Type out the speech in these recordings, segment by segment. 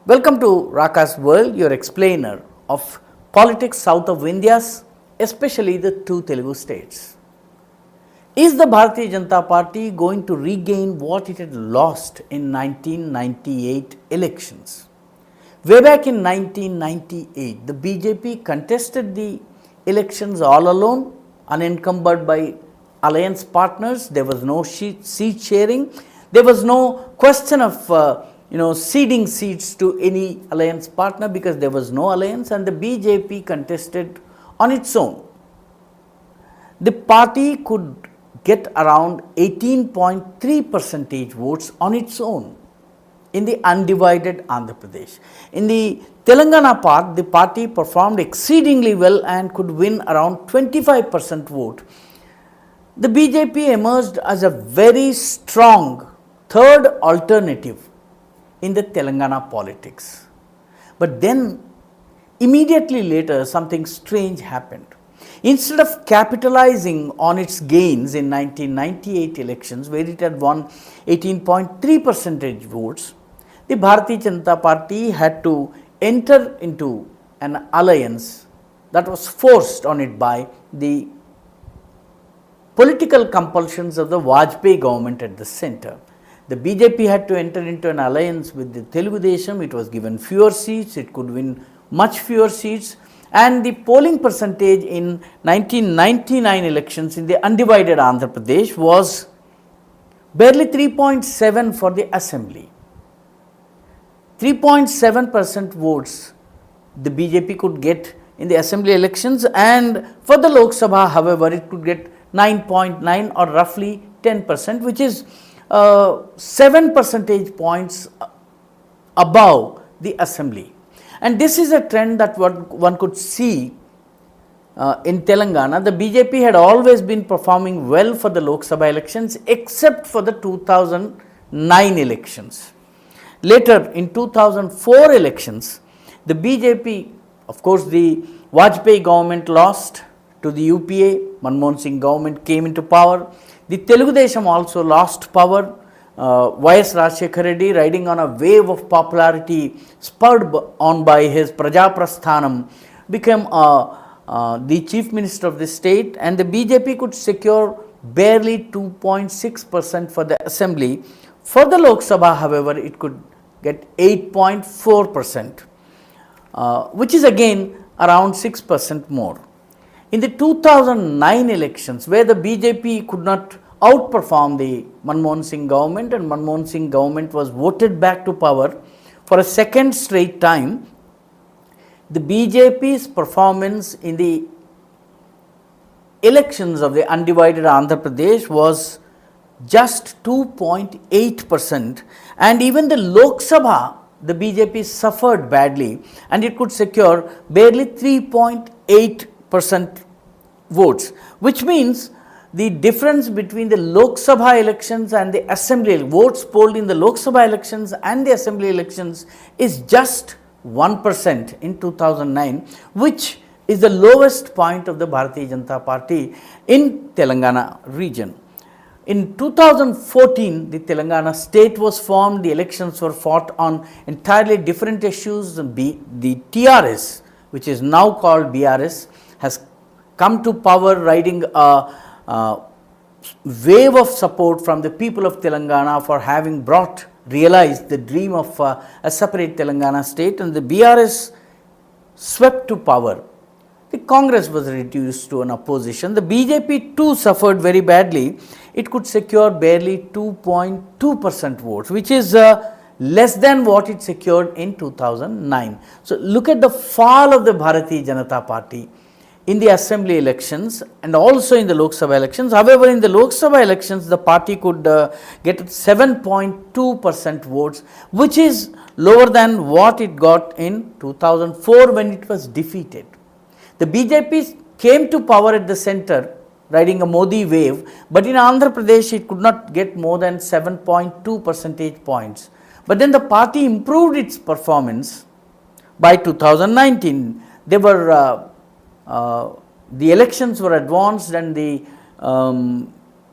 Welcome to Raka's World, your explainer of politics south of India's, especially the two Telugu states. Is the Bharatiya Janata Party going to regain what it had lost in 1998 elections? Way back in 1998, the BJP contested the elections all alone, unencumbered by alliance partners. There was no seat sharing. There was no question of ceding seats to any alliance partner because there was no alliance, and the BJP contested on its own. The party could get around 18.3 percentage votes on its own in the undivided Andhra Pradesh. In the Telangana part, the party performed exceedingly well and could win around 25% vote. The BJP emerged as a very strong third alternative in the Telangana politics. But then, immediately later, something strange happened. Instead of capitalizing on its gains in 1998 elections, where it had won 18.3 percentage votes, the Bharatiya Janata Party had to enter into an alliance that was forced on it by the political compulsions of the Vajpayee government at the center. The BJP had to enter into an alliance with the Telugu Desam. It was given fewer seats, it could win much fewer seats, and the polling percentage in 1999 elections in the undivided Andhra Pradesh was barely 3.7 for the assembly. 3.7% votes the BJP could get in the assembly elections, and for the Lok Sabha, however, it could get 9.9 or roughly 10%, which is 7 percentage points above the assembly. And this is a trend that one could see in Telangana. The BJP had always been performing well for the Lok Sabha elections except for the 2009 elections. Later in 2004 elections, the BJP, of course the Vajpayee government lost to the UPA, Manmohan Singh government came into power. The Telugu Desam also lost power. Y.S. Rajshekhar Reddy, riding on a wave of popularity spurred on by his Prajaprasthanam, became the chief minister of the state, and the BJP could secure barely 2.6% for the assembly. For the Lok Sabha, however, it could get 8.4%, which is again around 6% more. In the 2009 elections, where the BJP could not outperform the Manmohan Singh government, and Manmohan Singh government was voted back to power for a second straight time, the BJP's performance in the elections of the undivided Andhra Pradesh was just 2.8%, and even the Lok Sabha, the BJP suffered badly and it could secure barely 3.8% votes, which means the difference between the Lok Sabha elections and the assembly votes polled in the Lok Sabha elections and the assembly elections is just 1% in 2009, which is the lowest point of the Bharatiya Janata Party in Telangana region. In 2014, the Telangana state was formed. The elections were fought on entirely different issues. The TRS, which is now called BRS, has come to power, riding a wave of support from the people of Telangana for having realized the dream of a separate Telangana state, and the BRS swept to power. The Congress was reduced to an opposition. The BJP too suffered very badly. It could secure barely 2.2% votes, which is less than what it secured in 2009. So look at the fall of the Bharatiya Janata Party in the assembly elections and also in the Lok Sabha elections. However, in the Lok Sabha elections, the party could get 7.2% votes, which is lower than what it got in 2004 when it was defeated. The BJP came to power at the center, riding a Modi wave, but in Andhra Pradesh it could not get more than 7.2 percentage points. But then the party improved its performance by 2019. There were the elections were advanced, and the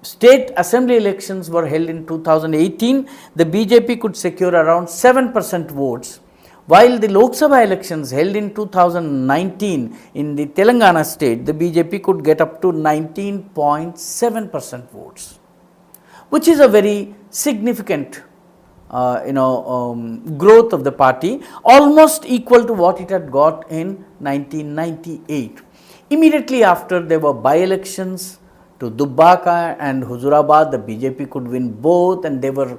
state assembly elections were held in 2018. The BJP could secure around 7% votes, While the Lok Sabha elections held in 2019 in the Telangana state, the BJP could get up to 19.7% votes, which is a very significant growth of the party, almost equal to what it had got in 1998. Immediately after, there were by-elections to Dubbaka and Huzurabad. The BJP could win both, and there were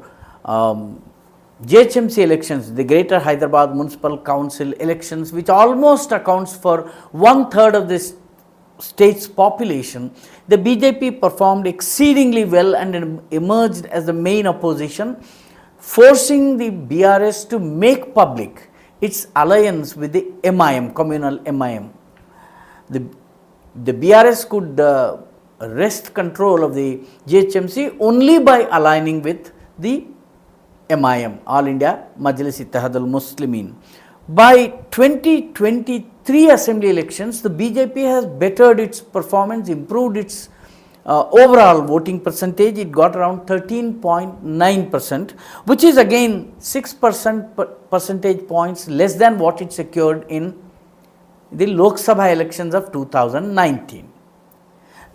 GHMC elections, the Greater Hyderabad Municipal Council elections, which almost accounts for 1/3 of this state's population. The BJP performed exceedingly well and emerged as the main opposition, forcing the BRS to make public its alliance with the MIM, communal MIM. The BRS could wrest control of the GHMC only by aligning with the MIM, All India Majlis Ittihadul Muslimin. By 2023 assembly elections, the BJP has bettered its performance, improved its overall voting percentage. It got around 13.9%, which is again 6% points less than what it secured in the Lok Sabha elections of 2019.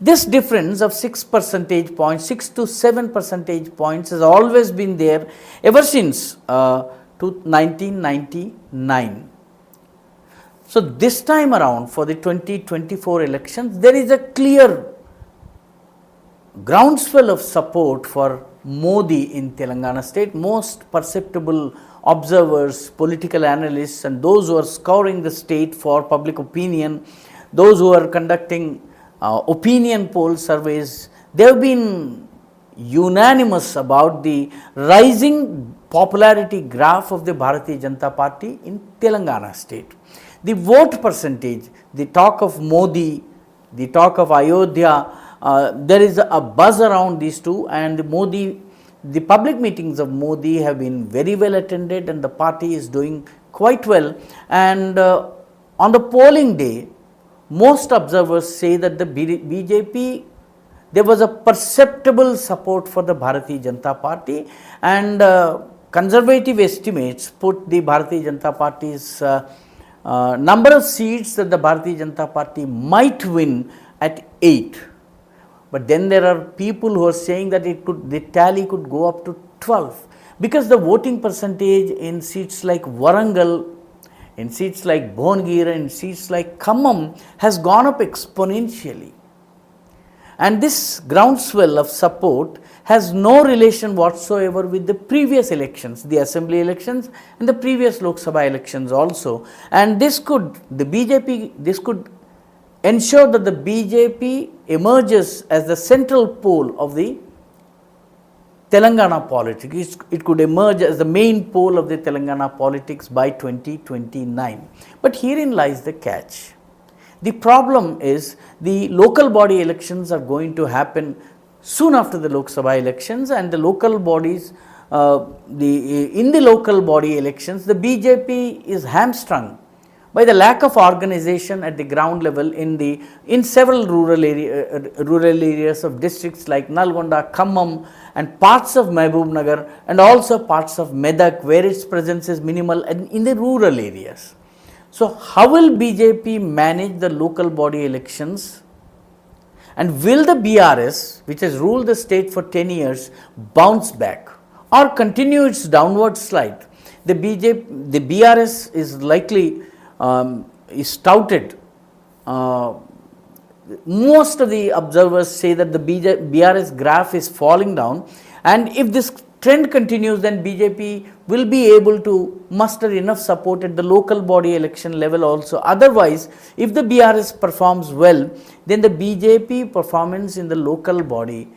This difference of 6 to 7% points has always been there ever since 1999. So, this time around for the 2024 elections, there is a clear groundswell of support for Modi in Telangana state. Most perceptible observers, political analysts, and those who are scouring the state for public opinion, those who are conducting opinion poll surveys, they have been unanimous about the rising popularity graph of the Bharatiya Janata Party in Telangana state. The vote percentage, the talk of Modi, the talk of Ayodhya, there is a buzz around these two, and the public meetings of Modi have been very well attended, and the party is doing quite well. And on the polling day, most observers say that the BJP, there was a perceptible support for the Bharatiya Janata Party, and conservative estimates put the Bharatiya Janata Party's number of seats that the Bharatiya Janata Party might win at 8. But then there are people who are saying that the tally could go up to 12, because the voting percentage in seats like Warangal, in seats like Bhonagiri, in seats like Khammam has gone up exponentially. And this groundswell of support has no relation whatsoever with the previous elections, the assembly elections and the previous Lok Sabha elections also. And this could ensure that the BJP emerges as the central pole of the Telangana politics. It could emerge as the main pole of the Telangana politics by 2029. But herein lies the catch. The problem is the local body elections are going to happen soon after the Lok Sabha elections, and the local bodies, in the local body elections, the BJP is hamstrung by the lack of organization at the ground level in several rural areas of districts like Nalgonda, Khammam, and parts of Mahbubnagar, and also parts of Medak, where its presence is minimal, and in the rural areas. So, how will BJP manage the local body elections, and will the BRS, which has ruled the state for 10 years, bounce back or continue its downward slide? The BRS is likely is touted. Most of the observers say that the BRS graph is falling down, and if this trend continues, then BJP will be able to muster enough support at the local body election level also. Otherwise, if the BRS performs well, then the BJP performance in the local body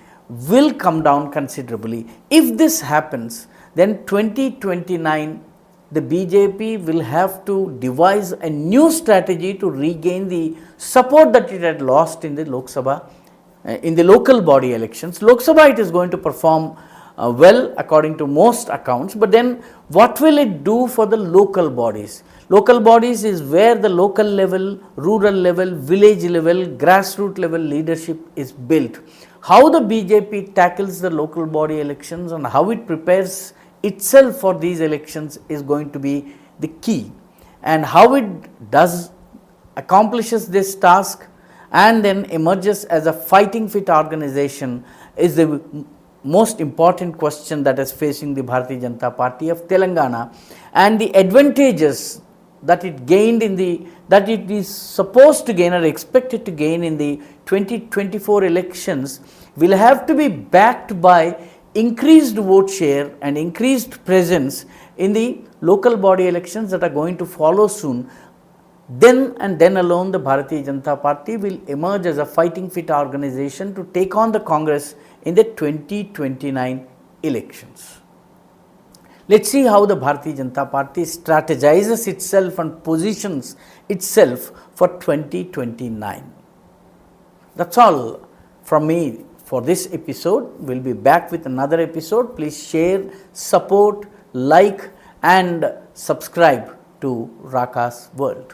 will come down considerably. If this happens, then 2029 the BJP will have to devise a new strategy to regain the support that it had lost in the Lok Sabha, in the local body elections. Lok Sabha, it is going to perform well according to most accounts, but then what will it do for the local bodies? Local bodies is where the local level, rural level, village level, grassroots level leadership is built. How the BJP tackles the local body elections and how it prepares itself for these elections is going to be the key, and how it does accomplishes this task and then emerges as a fighting fit organization is the most important question that is facing the Bharatiya Janata Party of Telangana, and the advantages that it gained that it is supposed to gain or expected to gain in the 2024 elections will have to be backed by increased vote share and increased presence in the local body elections that are going to follow soon. Then and then alone the Bharatiya Janata Party will emerge as a fighting fit organization to take on the Congress in the 2029 elections. Let's see how the Bharatiya Janata Party strategizes itself and positions itself for 2029. That's all from me for this episode. We'll be back with another episode. Please share, support, like and subscribe to Raka's World.